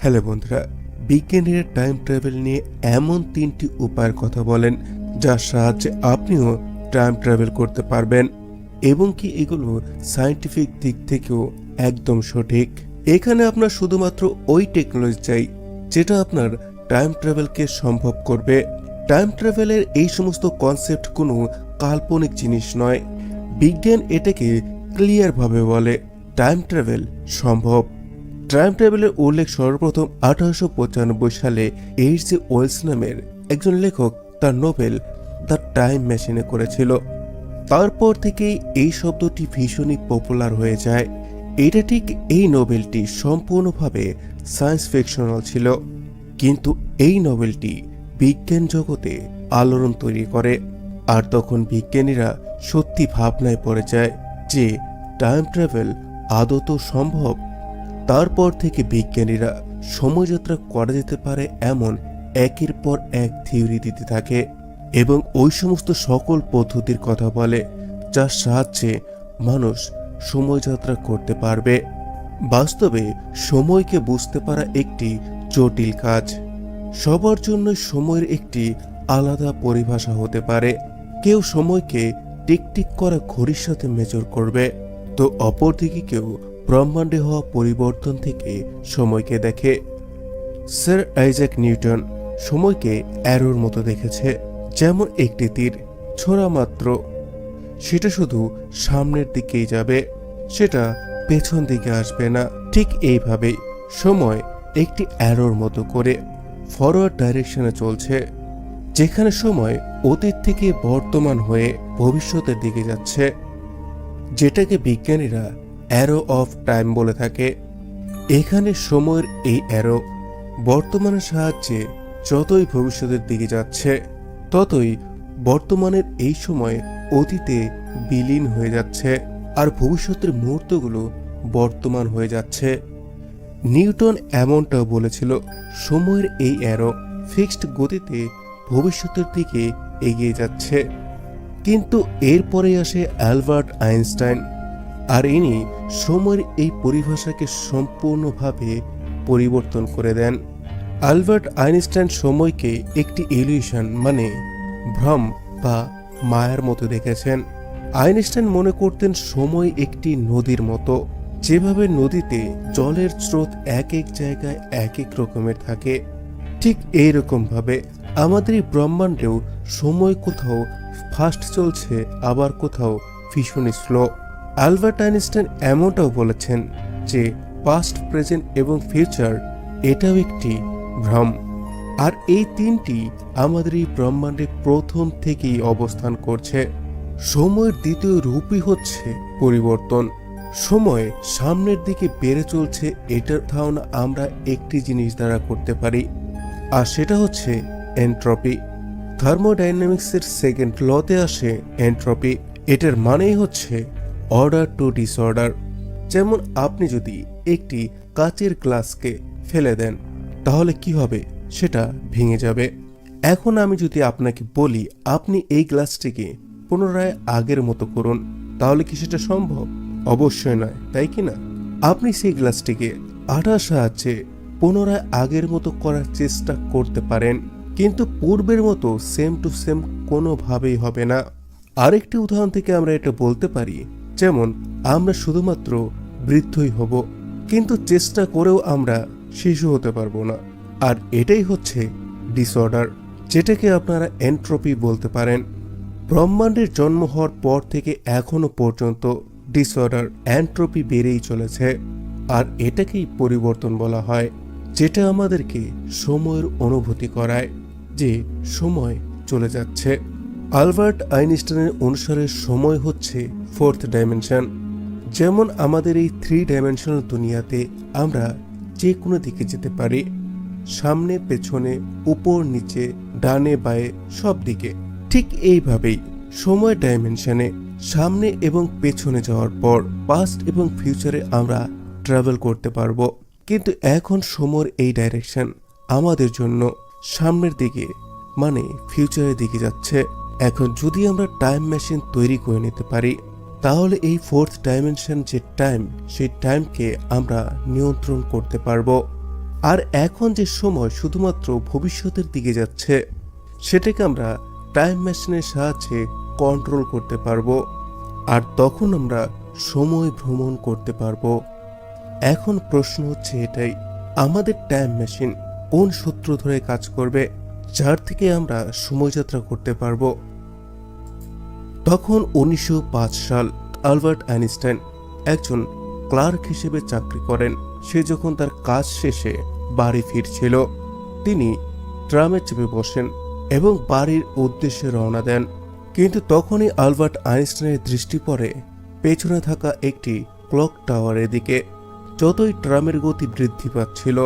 Hello বন্ধুরা, বিজ্ঞানীরা time travel নিয়ে এমন 3টি উপায়ের কথা বলেন যার সাহায্যে আপনিও টাইম ট্রাভেল করতে পারবেন এবং কি এগুলো সায়েন্টিফিক দিক থেকেও একদম সঠিক। এখানে আপনার শুধুমাত্র ওই টেকনোলজি চাই যেটা আপনার টাইম ট্রাভেলকে সম্ভব করবে। টাইম ট্রাভেলের এই সমস্ত কনসেপ্ট কোনো কাল্পনিক জিনিস নয়। বিজ্ঞান এটাকে ক্লিয়ারভাবে বলে টাইম ট্রাভেল সম্ভব। টাইম ট্রাভেলের উল্লেখ সর্বপ্রথম 1895 সালে এইচ.জি. ওয়েলস নামের একজন লেখক তার নোবেল দ্য টাইম মেশিনে করেছিল। তারপর থেকেই এই শব্দটি ভীষণই পপুলার হয়ে যায়। এটা ঠিক এই নোবেলটি সম্পূর্ণভাবে সায়েন্স ফিকশনাল ছিল, কিন্তু এই নোবেলটি বিজ্ঞান জগতে আলোড়ন তৈরি করে। আর তখন বিজ্ঞানীরা সত্যি ভাবনায় পড়ে যায় যে টাইম ট্রাভেল আদৌ সম্ভব। তারপর থেকে বিজ্ঞানীরা সময়যাত্রা করা যেতে পারে এমন একের পর এক থিওরি দিতে থাকে এবং ওই সমস্ত সকল পদ্ধতির কথা বলে যার সাহায্যে মানুষ সময়যাত্রা করতে পারবে। বাস্তবে সময়কে বুঝতে পারা একটি জটিল কাজ। সবার জন্য সময়ের একটি আলাদা পরিভাষা হতে পারে। কেউ সময়কে টিকটিক করা ঘড়ির সাথে মেজর করবে, তো অপরদিকে কেউ ব্রহ্মাণ্ডে হওয়া পরিবর্তন থেকে সময়কে দেখে। স্যার আইজ্যাক নিউটন সময়কে অ্যারোর মতো দেখেছে, যেমন একটি তীর ছোড়া মাত্র সেটা শুধু সামনের দিকেই যাবে, সেটা পেছন দিকে আসবে না। ঠিক এইভাবেই সময় একটি অ্যারোর মতো করে ফরওয়ার্ড ডাইরেকশনে চলছে, যেখানে সময় অতীত থেকে বর্তমান হয়ে ভবিষ্যতের দিকে যাচ্ছে, যেটাকে বিজ্ঞানীরা অ্যারো অফ টাইম বলে থাকে। এখানে সময়ের এই অ্যারো বর্তমানের সাহায্যে যতই ভবিষ্যতের দিকে যাচ্ছে, ততই বর্তমানের এই সময় অতীতে বিলীন হয়ে যাচ্ছে আর ভবিষ্যতের মুহূর্তগুলো বর্তমান হয়ে যাচ্ছে। নিউটন এমনটাও বলেছিল, সময়ের এই অ্যারো ফিক্সড গতিতে ভবিষ্যতের দিকে এগিয়ে যাচ্ছে। কিন্তু এরপরে আসে অ্যালবার্ট আইনস্টাইন, আর ইনি সময়ের এই পরিভাষাকে সম্পূর্ণভাবে পরিবর্তন করে দেন। অ্যালবার্ট আইনস্টাইন সময়কে একটি ইলিউশন মানে ভ্রম বা মায়ার মতো দেখেছেন। আইনস্টাইন মনে করতেন সময় একটি নদীর মতো, যেভাবে নদীতে জলের স্রোত এক এক জায়গায় এক এক রকমের থাকে, ঠিক এইরকম ভাবে আমাদের এই ব্রহ্মাণ্ডেও সময় কোথাও ফাস্ট চলছে, আবার কোথাও ভীষণ স্লো। অ্যালবার্ট আইনস্টাইন এমনটাও বলেছেন যে পাস্ট, প্রেজেন্ট এবং ফিউচার এটাও একটি ভ্রম। আর এই তিনটি আমাদের এই ব্রহ্মাণ্ডে প্রথম থেকেই অবস্থান করছে। সময়ের দ্বিতীয় রূপই হচ্ছে পরিবর্তন। সময় সামনের দিকে বেড়ে চলছে, এটার ধারণা আমরা একটি জিনিস দ্বারা করতে পারি, আর সেটা হচ্ছে এনট্রপি। থার্মোডাইনামিক্সের সেকেন্ড লতে আসে এনট্রপি। এটার মানেই হচ্ছে অর্ডার টু ডিসঅর্ডার। যেমন আপনি যদি একটি কাচের গ্লাসকে ফেলে দেন, তাহলে কি হবে? সেটা ভেঙে যাবে। এখন আমি যদি আপনাকে বলি আপনি এই গ্লাসটিকে পুনরায় আগের মতো করুন, তাহলে কি সেটা সম্ভব? অবশ্যই নয়, তাই কি না? আপনি সেই গ্লাসটিকে আঠার সাহায্যে পুনরায় আগের মতো করার চেষ্টা করতে পারেন, কিন্তু পূর্বের মতো সেম টু সেম কোনোভাবেই হবে না। আরেকটি উদাহরণ থেকে আমরা এটা বলতে পারি, যেমন আমরা শুধুমাত্র বৃদ্ধই হব, কিন্তু চেষ্টা করেও আমরা শিশু হতে পারবো না। আর এটাই হচ্ছে ডিসঅর্ডার, যেটাকে আপনারা এনট্রপি বলতে পারেন। ব্রহ্মাণ্ডের জন্ম হওয়ার পর থেকে এখনো পর্যন্ত ডিসঅর্ডার, এনট্রপি বেড়েই চলেছে, আর এটাকেই পরিবর্তন বলা হয়, যেটা আমাদেরকে সময়ের অনুভূতি করায় যে সময় চলে যাচ্ছে। অ্যালবার্ট আইনস্টাইনের অনুসারে সময় হচ্ছে ফোর্থ ডাইমেনশন। যেমন আমাদের এই 3 ডাইমেনশনাল দুনিয়াতে আমরা যে কোনো দিকে যেতে পারি, সামনে, পেছনে, উপর, নিচে, ডানে, বাঁয়ে, সব দিকে। ঠিক এইভাবেই সময় ডাইমেনশনে সামনে এবং পেছনে যাওয়ার পর পাস্ট এবং ফিউচারে আমরা ট্রাভেল করতে পারবো। কিন্তু এখন সময়ের এই ডাইরেকশন আমাদের জন্য সামনের দিকে মানে ফিউচারের দিকে যাচ্ছে। এখন যদি আমরা টাইম মেশিন তৈরি করে নিতে পারি, তাহলে এই ফোর্থ ডাইমেনশন যে টাইম, সেই টাইমকে আমরা নিয়ন্ত্রণ করতে পারবো। আর এখন যে সময় শুধুমাত্র ভবিষ্যতের দিকে যাচ্ছে, সেটাকে আমরা টাইম মেশিনের সাহায্যে কন্ট্রোল করতে পারবো। আর তখন আমরা সময় ভ্রমণ করতে পারবো। এখন প্রশ্ন হচ্ছে এটাই, আমাদের টাইম মেশিন কোন সূত্র ধরে কাজ করবে, যার থেকে আমরা সময়যাত্রা করতে পারবো? তখন 1905 সাল আলবার্ট আইনস্টাইন একজন ক্লার্ক হিসেবে চাকরি করেন। সে যখন তার কাজ শেষে বাড়ি ফিরছিল, তিনি ট্রামে চেপে বসেন এবং বাড়ির উদ্দেশ্যে রওনা দেন। কিন্তু তখনই আলবার্ট আইনস্টাইনের দৃষ্টি পড়ে পেছনে থাকা একটি ক্লক টাওয়ারের দিকে। যতই ট্রামের গতি বৃদ্ধি পাচ্ছিল,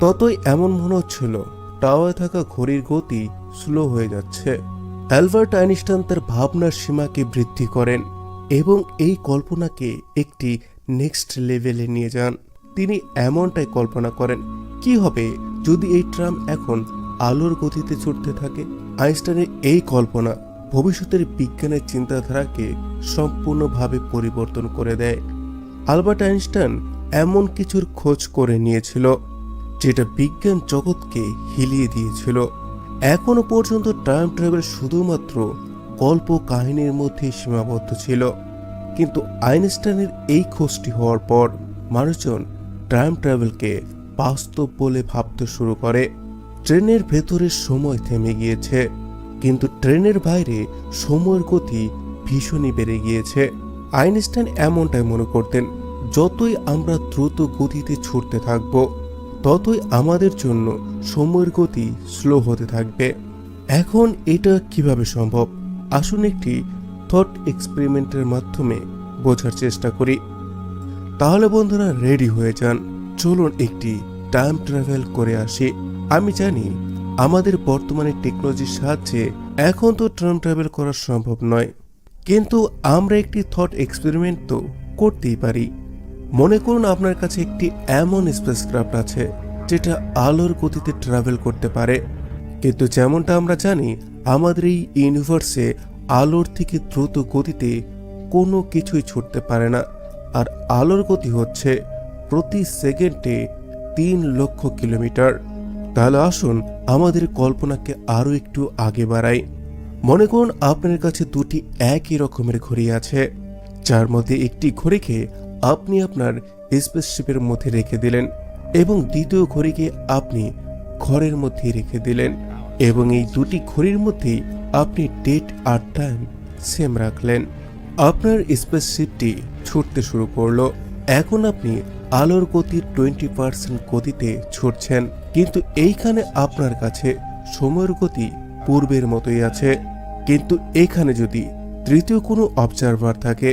ততই এমন মনে হচ্ছিল টাওয়ারে থাকা ঘড়ির গতি স্লো হয়ে যাচ্ছে। অ্যালবার্ট আইনস্টাইন তার ভাবনার সীমাকে বৃদ্ধি করেন এবং এই কল্পনাকে একটি নেক্সট লেভেলে নিয়ে যান। তিনি এমনটাই কল্পনা করেন, কি হবে যদি এই ট্রাম এখন আলোর গতিতে ছুটতে থাকে। আইনস্টাইনের এই কল্পনা ভবিষ্যতের বিজ্ঞানের চিন্তাধারাকে সম্পূর্ণভাবে পরিবর্তন করে দেয়। আলবার্ট আইনস্টাইন এমন কিছুর খোঁজ করে নিয়েছিল যেটা বিজ্ঞান জগৎকে হিলিয়ে দিয়েছিল। এখনো পর্যন্ত টাইম ট্রাভেল শুধুমাত্র গল্প কাহিনীর মধ্যে সীমাবদ্ধ ছিল, কিন্তু আইনস্টাইনের এই খোঁজটি হওয়ার পর মানুষজন টাইম ট্রাভেলকে বাস্তব বলে ভাবতে শুরু করে। ট্রেনের ভেতরে সময় থেমে গিয়েছে, কিন্তু ট্রেনের বাইরে সময়ের গতি ভীষণই বেড়ে গিয়েছে। আইনস্টাইন এমনটাই মনে করতেন, যতই আমরা দ্রুত গতিতে ছুটতে থাকব, ততই আমাদের জন্য সময়ের গতি স্লো হতে থাকবে। এখন এটা কিভাবে সম্ভব? আসুন একটি থট এক্সপেরিমেন্টের মাধ্যমে বোঝার চেষ্টা করি। তাহলে বন্ধুরা রেডি হয়ে যান, চলুন একটি টাইম ট্রাভেল করে আসি। আমি জানি আমাদের বর্তমানে টেকনোলজির সাহায্যে এখন তো টাইম ট্রাভেল করা সম্ভব নয়, কিন্তু আমরা একটি থট এক্সপেরিমেন্ট তো করতেই পারি। মনে করুন আপনার কাছে একটি এমন স্পেসক্রাফট আছে যেটা আলোর গতিতে ট্রাভেল করতে পারে, কিন্তু যেমনটা আমরা জানি আমাদের এই ইউনিভার্সে আলোর থেকে দ্রুত গতিতে কোনো কিছুই ছুটতে পারে না। আর আলোর গতি হচ্ছে প্রতি সেকেন্ডে 3 লক্ষ কিলোমিটার। তাহলে আসুন আমাদের কল্পনাকে আরও একটু আগে বাড়াই। মনে করুন আপনার কাছে দুটি একই রকমের ঘড়ি আছে, যার মধ্যে একটি ঘড়িকে আপনি আপনার স্পেসশিপের মধ্যে রেখে দিলেন এবং দ্বিতীয় ঘড়িকে আপনি ঘরের মধ্যে রেখে দিলেন, এবং এই দুটি ঘড়ির মধ্যেই আপনি ডেট আর টাইম সেম রাখলেন। আপনার স্পেসশিপটি ছুটতে শুরু করলো। এখন আপনি আলোর গতির 20% গতিতে ছুটছেন, কিন্তু এইখানে আপনার কাছে সময়ের গতি পূর্বের মতোই আছে। কিন্তু এখানে যদি তৃতীয় কোনো অবজারভার থাকে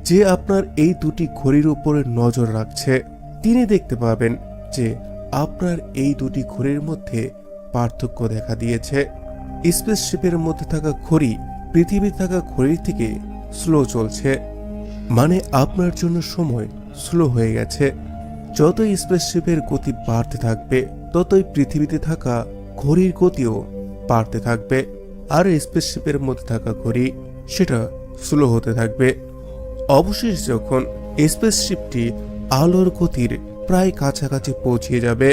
যে আপনার এই দুটি ঘড়ির উপরে নজর রাখছে, তিনি দেখতে পাবেন যে আপনার এই দুটি ঘড়ির মধ্যে পার্থক্য দেখা দিয়েছে। স্পেসশিপের মধ্যে থাকা ঘড়ি পৃথিবীতে থাকা ঘড়ির থেকে স্লো চলছে, মানে আপনার জন্য সময় স্লো হয়ে গেছে। যতই স্পেসশিপের গতি বাড়তে থাকবে, ততই পৃথিবীতে থাকা ঘড়ির গতিও বাড়তে থাকবে, আর স্পেসশিপের মধ্যে থাকা ঘড়ি সেটা স্লো হতে থাকবে। অবশেষে যখন স্পেসশিপটি আলোর গতির প্রায় কাছাকাছি পৌঁছে যাবে,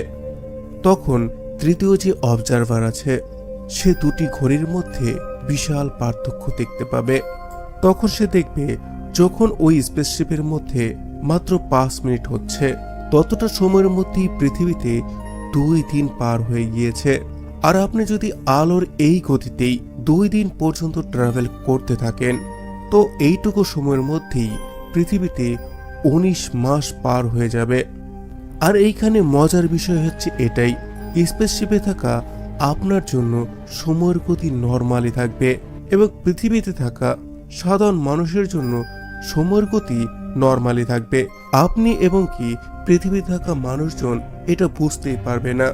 তখন তৃতীয় যে অবজারভার আছে সে দুটি ঘড়ির মধ্যে বিশাল পার্থক্য দেখতে পাবে। তখন সে দেখবে যখন ওই স্পেসশিপের মধ্যে মাত্র 5 মিনিট হচ্ছে, ততটা সময়ের মধ্যেই পৃথিবীতে 2 দিন পার হয়ে গিয়েছে। আর আপনি যদি আলোর এই গতিতেই 2 দিন পর্যন্ত ট্রাভেল করতে থাকেন, তো এইটুকু সময়ের মধ্যেই পৃথিবীতে 19 মাস পার হয়ে যাবে। আর এইখানে মজার বিষয় হচ্ছে এটাই, স্পেসশিপে থাকা আপনার জন্য সময়ের গতি নর্মালি থাকবে এবং পৃথিবীতে থাকা সাধারণ মানুষের জন্য সময়ের গতি নর্মালি থাকবে। আপনি এবং কি পৃথিবীতে থাকা মানুষজন এটা বুঝতেই পারবে না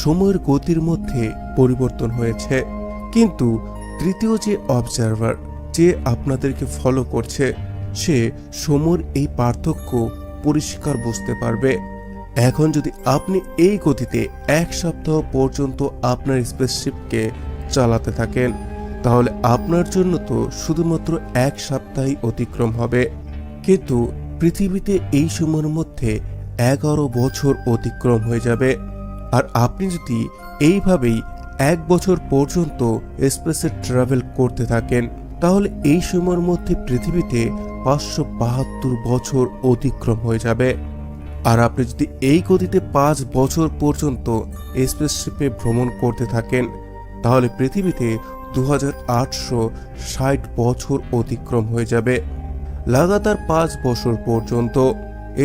সময়ের গতির মধ্যে পরিবর্তন হয়েছে। কিন্তু তৃতীয় যে অবজারভার, যে আপনাদেরকে ফলো করছে, সে সময়ের এই পার্থক্য পরিষ্কার বুঝতে পারবে। এখন যদি আপনি এই গতিতে 1 সপ্তাহ পর্যন্ত আপনার স্পেসশিপকে চালাতে থাকেন, তাহলে আপনার জন্য তো শুধুমাত্র 1 সপ্তাহই অতিক্রম হবে, কিন্তু পৃথিবীতে এই সময়ের মধ্যে 11 বছর অতিক্রম হয়ে যাবে। আর আপনি যদি এইভাবেই 1 বছর পর্যন্ত স্পেসে ট্রাভেল করতে থাকেন, তাহলে এই সময়ের মধ্যে পৃথিবীতে 572 বছর অতিক্রম হয়ে যাবে। আর আপনি যদি এই গতিতে 5 বছর পর্যন্ত স্পেসশিপে ভ্রমণ করতে থাকেন, তাহলে পৃথিবীতে 2860 বছর অতিক্রম হয়ে যাবে। লাগাতার 5 বছর পর্যন্ত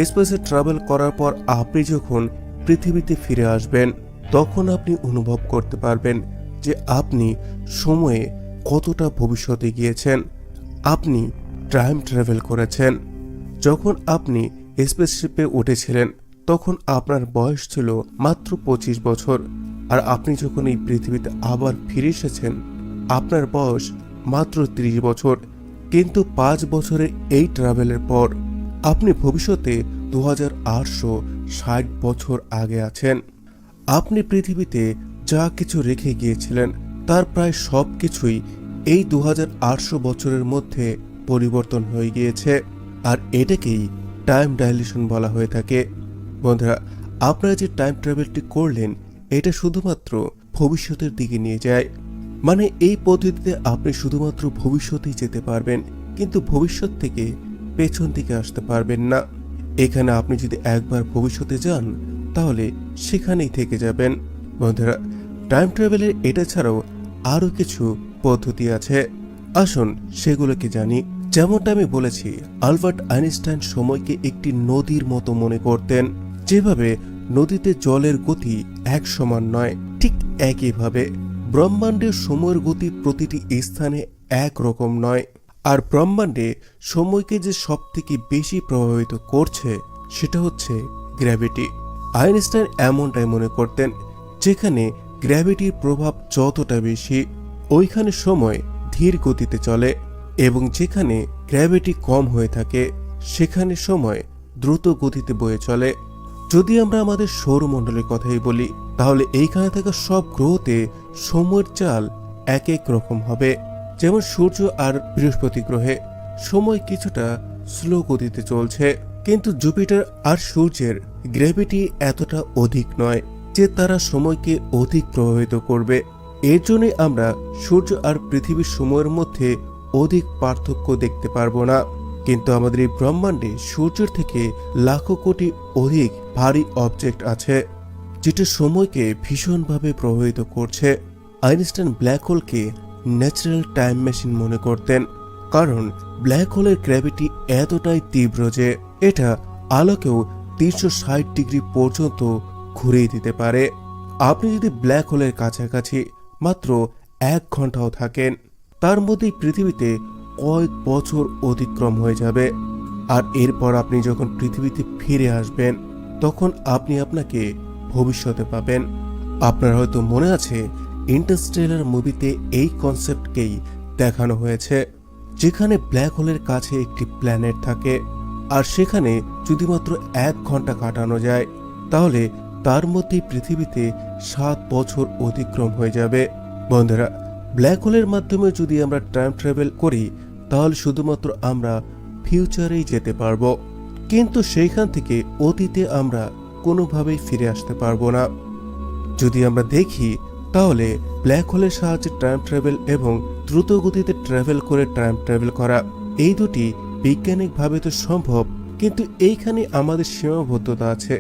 স্পেসে ট্রাভেল করার পর আপনি যখন পৃথিবীতে ফিরে আসবেন, তখন আপনি অনুভব করতে পারবেন যে আপনি সময়ে কতটা ভবিষ্যতে গিয়েছেন। আপনি টাইম ট্রাভেল করেছেন। যখন আপনি স্পেসশিপে উঠেছিলেন, তখন আপনার বয়স ছিল মাত্র 25 বছর, আর আপনি যখন এই পৃথিবীতে আবার ফিরে এসেছেন, আপনার বয়স মাত্র 30 বছর। কিন্তু 5 বছরের এই ট্রাভেলের পর আপনি ভবিষ্যতে 2860 বছর আগে আছেন। আপনি পৃথিবীতে যা কিছু রেখে গিয়েছিলেন, তার প্রায় সব কিছুই এই 2800 বছরের মধ্যে পরিবর্তন হয়ে গিয়েছে। আর এটাকেই টাইম ডাইলেশন বলা হয়ে থাকে। বন্ধুরা, আপনারা যে টাইম ট্রাভেলটি করলেন, এটা শুধুমাত্র ভবিষ্যতের দিকে নিয়ে যায়। মানে এই পদ্ধতিতে আপনি শুধুমাত্র ভবিষ্যতেই যেতে পারবেন, কিন্তু ভবিষ্যৎ থেকে পেছন দিকে আসতে পারবেন না। এখানে আপনি যদি একবার ভবিষ্যতে যান, তাহলে সেখানেই থেকে যাবেন। বন্ধুরা, টাইম ট্রাভেলের এটা ছাড়াও আরও কিছু পদ্ধতি আছে। আসুন সেগুলোকে জানি। যেমনটা আমি বলেছি, আলবার্ট আইনস্টাইন সময়কে একটি নদীর মতো মনে করতেন। যেভাবে নদীতে জলের গতি এক সমান নয়, ঠিক একইভাবে ব্রহ্মাণ্ডের সময়ের গতি প্রতিটি স্থানে এক রকম নয়। আর ব্রহ্মাণ্ডে সময়কে যে সবথেকে বেশি প্রভাবিত করছে, সেটা হচ্ছে গ্র্যাভিটি। আইনস্টাইন এমনটাই মনে করতেন, যেখানে গ্র্যাভিটির প্রভাব যতটা বেশি, ওইখানে সময় ধীর গতিতে চলে, এবং যেখানে গ্র্যাভিটি কম হয়ে থাকে, সেখানে সময় দ্রুত গতিতে বয়ে চলে। যদি আমরা আমাদের সৌরমণ্ডলের কথাই বলি, তাহলে এইখানে থাকা সব গ্রহতে সময়ের চাল এক এক রকম হবে। যেমন সূর্য আর বৃহস্পতি গ্রহে সময় কিছুটা স্লো গতিতে চলছে, কিন্তু জুপিটার আর সূর্যের গ্র্যাভিটি এতটা অধিক নয় যে তারা সময়কে অধিক প্রভাবিত করবে। এর জন্যই আমরা সূর্য আর পৃথিবীর সময়ের মধ্যে অধিক পার্থক্য দেখতে পারবো না। কিন্তু আমাদের এই ব্রহ্মাণ্ডে সূর্যের থেকে লাখো কোটি অধিক ভারী অবজেক্ট আছে, যেটা সময়কে ভীষণভাবে প্রভাবিত করছে। আইনস্টাইন ব্ল্যাক হোলকে ন্যাচারাল টাইম মেশিন মনে করতেন, কারণ ব্ল্যাক হোলের গ্র্যাভিটি এতটাই তীব্র যে এটা আলোকেও 360 ডিগ্রি পর্যন্ত ঘুরিয়ে দিতে পারে। আপনি যদি ব্ল্যাক হোলের কাছাকাছি মাত্র 1 ঘন্টাও থাকেন, তার মধ্যেই পৃথিবীতে কয়েক বছর অতিক্রম হয়ে যাবে। আর এরপর আপনি যখন পৃথিবীতে ফিরে আসবেন, তখন আপনি আপনাকে ভবিষ্যতে পাবেন। আপনার হয়তো মনে আছে, ইন্টারস্টেলার মুভিতে এই কনসেপ্টকেই দেখানো হয়েছে, যেখানে ব্ল্যাক হোলের কাছে একটি প্ল্যানেট থাকে, আর সেখানে যদি মাত্র 1 ঘন্টা কাটানো যায়, তাহলে তার মধ্যেই পৃথিবীতে 7 বছর অতিক্রম হয়ে যাবে। বন্ধুরা, ব্ল্যাক হোলের মাধ্যমে যদি আমরা টাইম ট্রাভেল করি, তাহলে শুধুমাত্র আমরা ফিউচারেই যেতে পারবো, কিন্তু সেইখান থেকে অতীতে আমরা কোনোভাবেই ফিরে আসতে পারবো না। যদি আমরা দেখি, তাহলে ব্ল্যাক হোলের সাহায্যে টাইম ট্রাভেল এবং দ্রুত গতিতে ট্রাভেল করে টাইম ট্রাভেল করা, এই দুটি বৈজ্ঞানিকভাবে তো সম্ভব, কিন্তু এইখানে আমাদের সীমাবদ্ধতা আছে।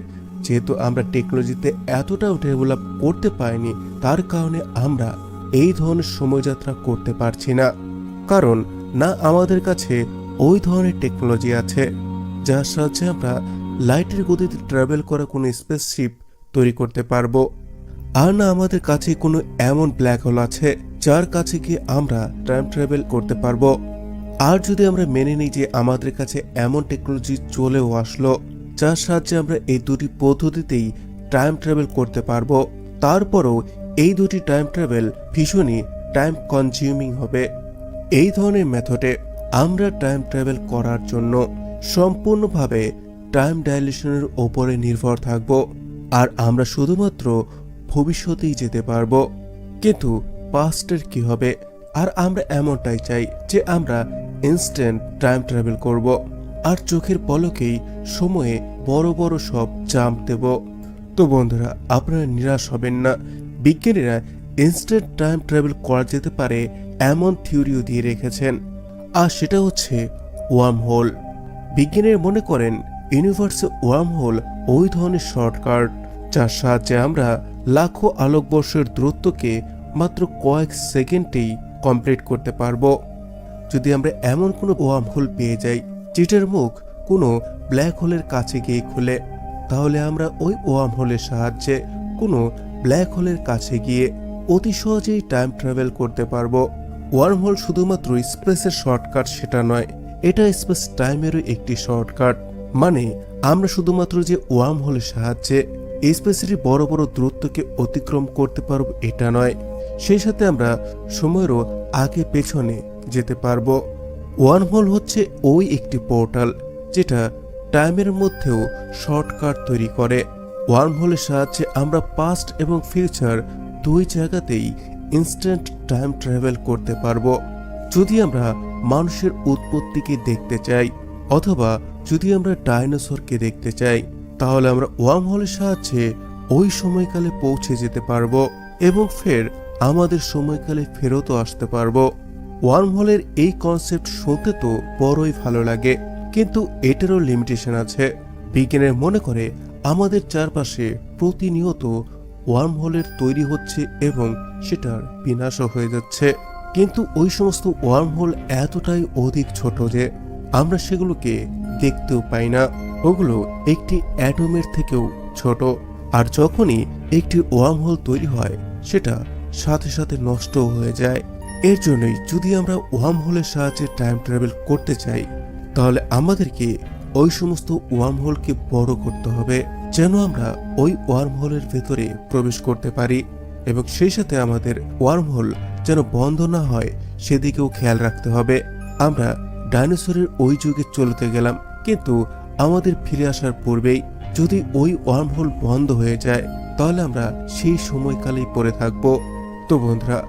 যেহেতু আমরা টেকনোলজিতে এতটাও ডেভেলপ করতে পারিনি, তার কারণে আমরা এই ধরনের সময়যাত্রা করতে পারছি না। কারণ না আমাদের কাছে ওই ধরনের টেকনোলজি আছে যার সাহায্যে আমরা লাইটের গতিতে ট্রাভেল করা কোনো স্পেসশিপ তৈরি করতে পারবো, আর না আমাদের কাছে কোনো এমন ব্ল্যাক হোল আছে যার কাছে গিয়ে আমরা টাইম ট্রাভেল করতে পারবো। আর যদি আমরা মেনে নিই যে আমাদের কাছে এমন টেকনোলজি চলেও আসলো যার সাহায্যে আমরা এই দুটি পদ্ধতিতেই টাইম ট্রাভেল করতে পারবো, তারপরও এই দুটি টাইম ট্রাভেল ভীষণই টাইম কনজিউমিং হবে। এই ধরনের মেথডে আমরা টাইম ট্রাভেল করার জন্য সম্পূর্ণভাবে টাইম ডাইলেশনের ওপরে নির্ভর থাকব, আর আমরা শুধুমাত্র ভবিষ্যতেই যেতে পারবো। কিন্তু পাস্টের কি হবে? আর আমরা এমনটাই চাই যে আমরা ইনস্ট্যান্ট টাইম ট্রাভেল করব, আর চোখের পলকেই সময়ে বড় বড় সব জাম্প দেব। তো বন্ধুরা, আপনারা নিরাশ হবেন না। বিজ্ঞানীরা ইনস্ট্যান্ট টাইম ট্রাভেল করা যেতে পারে এমন থিওরিও দিয়ে রেখেছেন, আর সেটা হচ্ছে ওয়ার্ম হোল। বিজ্ঞানীরা মনে করেন ইউনিভার্সে ওয়ার্ম হোল ওই ধরনের শর্টকাট যার সাহায্যে আমরা লাখো আলোকবর্ষের দূরত্বকে মাত্র কয়েক সেকেন্ডেই কমপ্লিট করতে পারবো। যদি আমরা এমন কোনো ওয়ার্ম হোল পেয়ে যাই যেটার মুখ কোনো ব্ল্যাক হোলের কাছে গিয়ে খুলে, তাহলে আমরা ওই ওয়ার্ম হোলের সাহায্যে কোনো ব্ল্যাক হোলের কাছে গিয়ে অতি সহজেই টাইম ট্রাভেল করতে পারবো। ওয়ার্ম হোল শুধুমাত্র স্পেসের শর্টকাট সেটা নয়, এটা স্পেস টাইমেরও একটি শর্টকাট। মানে আমরা শুধুমাত্র যে ওয়ার্ম হোলের সাহায্যে স্পেসেরই বড় বড় দূরত্বকে অতিক্রম করতে পারবো এটা নয়, সেই সাথে আমরা সময়েরও আগে পেছনে যেতে পারবো। ওয়ার্ম হোল হচ্ছে ওই একটি পোর্টাল যেটা টাইমের মধ্যেও শর্টকাট তৈরি করে। ওয়ার্ম হোলের সাহায্যে আমরা পাস্ট এবং ফিউচার দুই জায়গাতেই ইনস্ট্যান্ট টাইম ট্রাভেল করতে পারবো। যদি আমরা মানুষের উৎপত্তিকে দেখতে চাই অথবা যদি আমরা ডাইনোসরকে দেখতে চাই, তাহলে আমরা ওয়ার্ম হোলের সাহায্যে ওই সময়কালে পৌঁছে যেতে পারবো এবং ফের আমাদের সময়কালে ফেরতও আসতে পারবো। ওয়ার্ম হোলের এই কনসেপ্ট শুনতে তো বড়ই ভালো লাগে, কিন্তু এটারও লিমিটেশন আছে। বিজ্ঞানের মনে করে আমাদের চারপাশে প্রতিনিয়ত ওয়ার্ম হোলের তৈরি হচ্ছে এবং সেটার বিনাশও হয়ে যাচ্ছে, কিন্তু ওই সমস্ত ওয়ার্ম হোল এতটাই অধিক ছোট যে আমরা সেগুলোকে দেখতেও পাই না। ওগুলো একটি অ্যাটমের থেকেও ছোট, আর যখনই একটি ওয়ার্ম হোল তৈরি হয় সেটা সাথে সাথে নষ্টও হয়ে যায়। এর জন্যই যদি আমরা ওয়ার্ম হোলের সাহায্যে টাইম ট্রাভেল করতে চাই, তাহলে আমাদেরকে ওই সমস্ত ওয়ার্ম হোলকে বড় করতে হবে যেন আমরা ওই ওয়ার্ম হোলের ভেতরে প্রবেশ করতে পারি, এবং সেই সাথে আমাদের ওয়ার্ম হোল যেন বন্ধ না হয় সেদিকেও খেয়াল রাখতে হবে। আমরা ডাইনোসরের ওই যুগে চলতে গেলাম, কিন্তু আমাদের ফিরে আসার পূর্বেই যদি ওই ওয়ার্ম হোল বন্ধ হয়ে যায় তাহলে আমরা সেই সময়কালেই পড়ে থাকব। তো বন্ধুরা,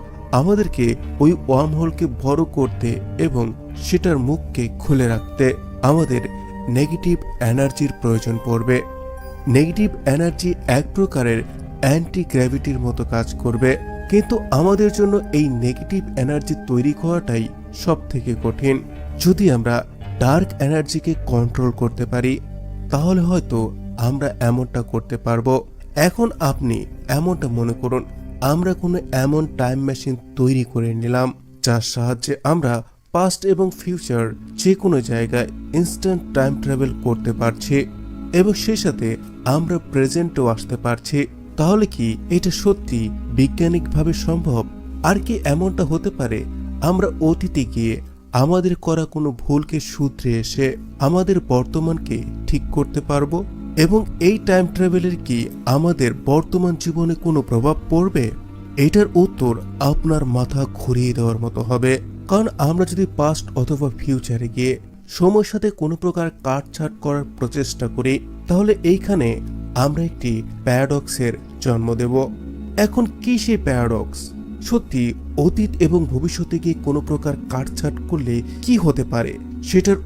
আমাদেরকে ওই ওয়ার্ম হোলকে বড় করতে এবং সেটার মুখকে খুলে রাখতে আমাদের নেগেটিভ এনার্জির প্রয়োজন পড়বে। নেগেটিভ এনার্জি এক প্রকারের অ্যান্টি গ্র্যাভিটির মতো কাজ করবে, কিন্তু আমাদের জন্য এই নেগেটিভ এনার্জি তৈরি করাটাই সব থেকে কঠিন। যদি আমরা ডার্ক এনার্জিকে কন্ট্রোল করতে পারি তাহলে হয়তো আমরা এমনটা করতে পারবো। এখন আপনি এমনটা মনে করুন, আমরা কোনো এমন টাইম মেশিন তৈরি করে নিলাম যার সাহায্যে আমরা পাস্ট এবং ফিউচার যে কোনো জায়গায় ইনস্ট্যান্ট টাইম ট্রাভেল করতে পারছি এবং সেই সাথে আমরা প্রেজেন্টও আসতে পারছি। তাহলে কি এটা সত্যি বৈজ্ঞানিকভাবে সম্ভব? আর কি এমনটা হতে পারে আমরা অতীতে গিয়ে আমাদের করা কোনো ভুলকে শুধরে এসে আমাদের বর্তমানকে ঠিক করতে পারবো? এবং এই টাইম ট্রাভেলের কি আমাদের বর্তমান জীবনে কোনো প্রভাব পড়বে? এটার উত্তর আপনার মাথা ঘুরিয়ে দেওয়ার মতো হবে, কারণ আমরা যদি পাস্ট অথবা ফিউচারে গিয়ে সময়ের সাথে কোনো প্রকার কাটছাট করার প্রচেষ্টা করি, তাহলে এইখানে আমরা একটি প্যারাডক্সের জন্ম দেব। এখন কি সেই প্যারাডক্স? সত্যি অতীত এবং ভবিষ্যতে গিয়ে কোনো প্রকার কাটছাট করলে কি হতে পারে সেটার